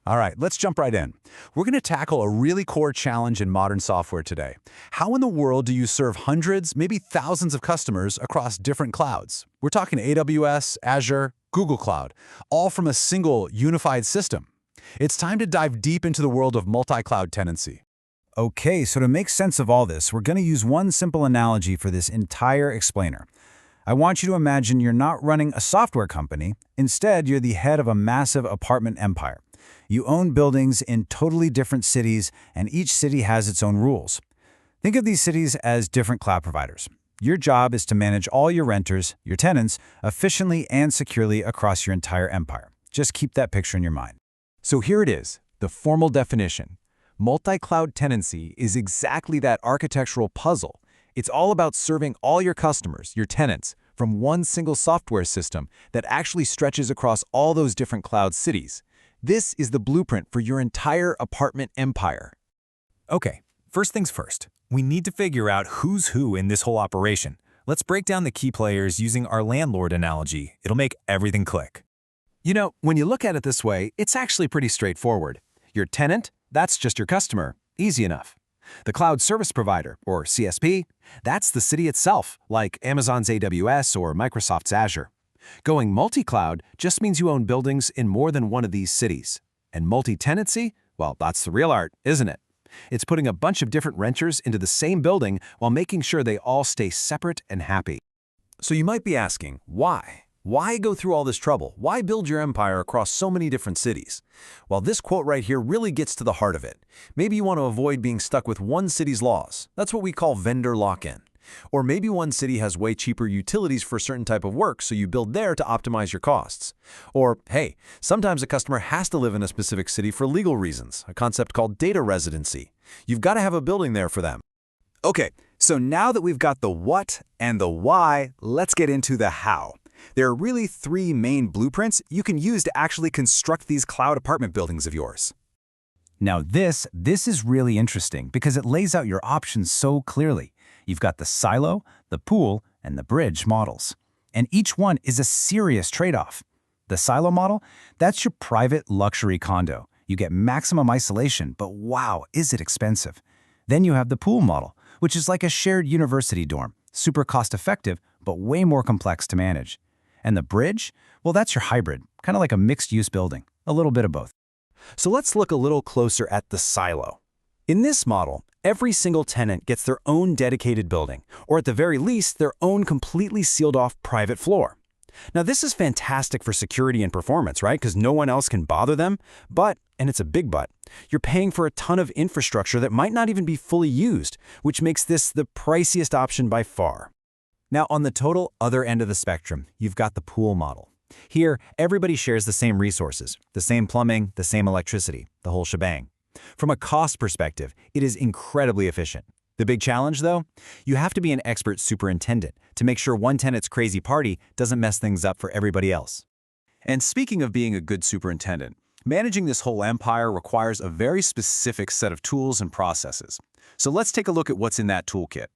All right, let's jump right in. We're going to tackle a really core challenge in modern software today. How in the world do you serve hundreds, maybe thousands of customers across different clouds? We're talking AWS, Azure, Google Cloud, all from a single unified system. It's time to dive deep into the world of multi-cloud tenancy. Okay, so to make sense of all this, we're going to use one simple analogy for this entire explainer. I want you to imagine you're not running a software company. Instead, you're the head of a massive apartment empire. You own buildings in totally different cities, and each city has its own rules. Think of these cities as different cloud providers. Your job is to manage all your renters, your tenants, efficiently and securely across your entire empire. Just keep that picture in your mind. So here it is, the formal definition. Multi-cloud tenancy is exactly that architectural puzzle. It's all about serving all your customers, your tenants, from one single software system that actually stretches across all those different cloud cities. This is the blueprint for your entire apartment empire. Okay, first things first. We need to figure out who's who in this whole operation. Let's break down the key players using our landlord analogy. It'll make everything click. You know, when you look at it this way, it's actually pretty straightforward. Your tenant, that's just your customer. Easy enough. The cloud service provider, or CSP, that's the city itself, like Amazon's AWS or Microsoft's Azure. Going multi-cloud just means you own buildings in more than one of these cities. And multi-tenancy, well, that's the real art, isn't it? It's putting a bunch of different renters into the same building while making sure they all stay separate and happy. So you might be asking, why? Why go through all this trouble? Why build your empire across so many different cities? Well, this quote right here really gets to the heart of it. Maybe you want to avoid being stuck with one city's laws. That's what we call vendor lock-in. Or maybe one city has way cheaper utilities for a certain type of work, so you build there to optimize your costs. Or, hey, sometimes a customer has to live in a specific city for legal reasons, a concept called data residency. You've got to have a building there for them. Okay, so now that we've got the what and the why, let's get into the how. There are really three main blueprints you can use to actually construct these cloud apartment buildings of yours. Now this is really interesting because it lays out your options so clearly. You've got the silo, the pool, and the bridge models. And each one is a serious trade-off. The silo model, that's your private luxury condo. You get maximum isolation, but wow, is it expensive. Then you have the pool model, which is like a shared university dorm, super cost-effective, but way more complex to manage. And the bridge, well, that's your hybrid, kind of like a mixed-use building, a little bit of both. So let's look a little closer at the silo. In this model, every single tenant gets their own dedicated building, or at the very least, their own completely sealed-off private floor. Now, this is fantastic for security and performance, right? Because no one else can bother them. But, and it's a big but, you're paying for a ton of infrastructure that might not even be fully used, which makes this the priciest option by far. Now, on the total other end of the spectrum, you've got the pool model. Here, everybody shares the same resources, the same plumbing, the same electricity, the whole shebang. From a cost perspective, it is incredibly efficient. The big challenge, though? You have to be an expert superintendent to make sure one tenant's crazy party doesn't mess things up for everybody else. And speaking of being a good superintendent, managing this whole empire requires a very specific set of tools and processes. So let's take a look at what's in that toolkit.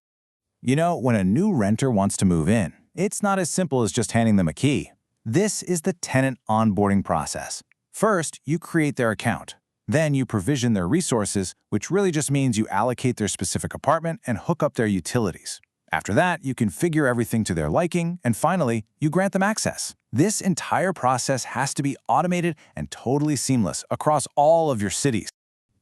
You know, when a new renter wants to move in, it's not as simple as just handing them a key. This is the tenant onboarding process. First, you create their account. Then you provision their resources, which really just means you allocate their specific apartment and hook up their utilities. After that, you configure everything to their liking, and finally, you grant them access. This entire process has to be automated and totally seamless across all of your cities.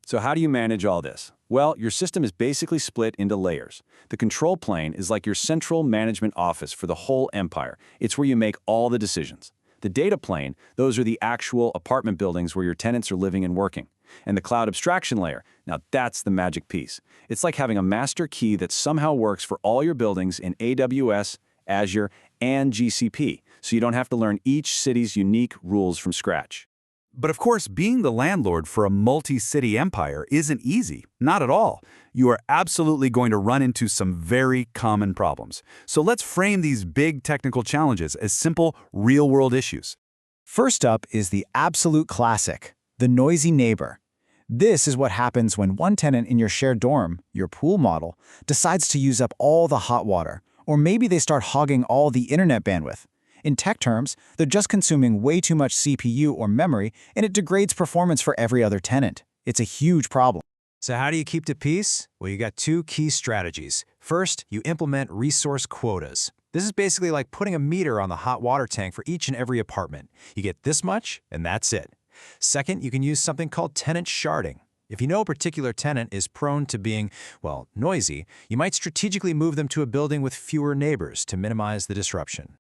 So how do you manage all this? Well, your system is basically split into layers. The control plane is like your central management office for the whole empire. It's where you make all the decisions. The data plane, those are the actual apartment buildings where your tenants are living and working. And the cloud abstraction layer, now that's the magic piece. It's like having a master key that somehow works for all your buildings in AWS, Azure, and GCP, so you don't have to learn each city's unique rules from scratch. But of course, being the landlord for a multi-city empire isn't easy. Not at all. You are absolutely going to run into some very common problems. So let's frame these big technical challenges as simple, real-world issues. First up is the absolute classic, the noisy neighbor. This is what happens when one tenant in your shared dorm, your pool model, decides to use up all the hot water, or maybe they start hogging all the internet bandwidth. In tech terms, they're just consuming way too much CPU or memory, and it degrades performance for every other tenant. It's a huge problem. So how do you keep the peace? Well, you got two key strategies. First, you implement resource quotas. This is basically like putting a meter on the hot water tank for each and every apartment. You get this much, and that's it. Second, you can use something called tenant sharding. If you know a particular tenant is prone to being, well, noisy, you might strategically move them to a building with fewer neighbors to minimize the disruption.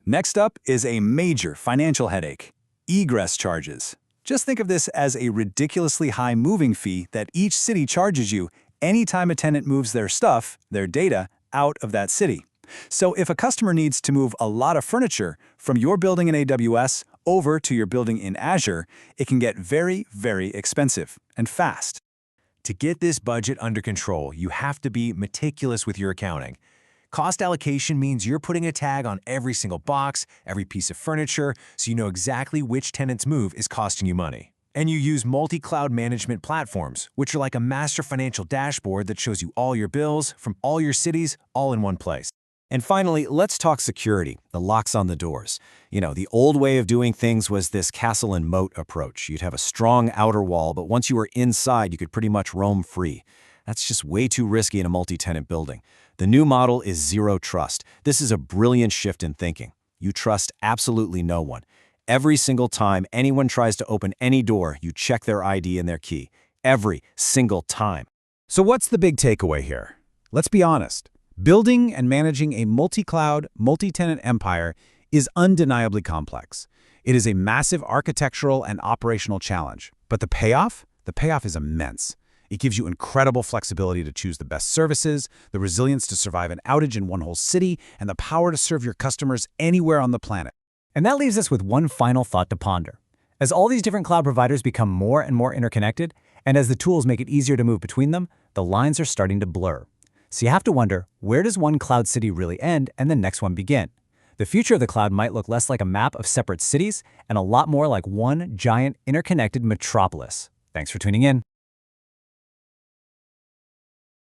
Next up is a major financial headache: egress charges. Just think of this as a ridiculously high moving fee that each city charges you anytime a tenant moves their stuff, their data, out of that city. So if a customer needs to move a lot of furniture from your building in AWS over to your building in Azure, it can get very, very expensive and fast. To get this budget under control, you have to be meticulous with your accounting. Cost allocation means you're putting a tag on every single box, every piece of furniture, so you know exactly which tenant's move is costing you money. And you use multi-cloud management platforms, which are like a master financial dashboard that shows you all your bills from all your cities all in one place. And finally, let's talk security, the locks on the doors. You know, the old way of doing things was this castle and moat approach. You'd have a strong outer wall, but once you were inside, you could pretty much roam free. That's just way too risky in a multi-tenant building. The new model is zero trust. This is a brilliant shift in thinking. You trust absolutely no one. Every single time anyone tries to open any door, you check their ID and their key. Every single time. So what's the big takeaway here? Let's be honest. Building and managing a multi-cloud, multi-tenant empire is undeniably complex. It is a massive architectural and operational challenge. But the payoff? The payoff is immense. It gives you incredible flexibility to choose the best services, the resilience to survive an outage in one whole city, and the power to serve your customers anywhere on the planet. And that leaves us with one final thought to ponder. As all these different cloud providers become more and more interconnected, and as the tools make it easier to move between them, the lines are starting to blur. So you have to wonder, where does one cloud city really end and the next one begin? The future of the cloud might look less like a map of separate cities and a lot more like one giant interconnected metropolis. Thanks for tuning in.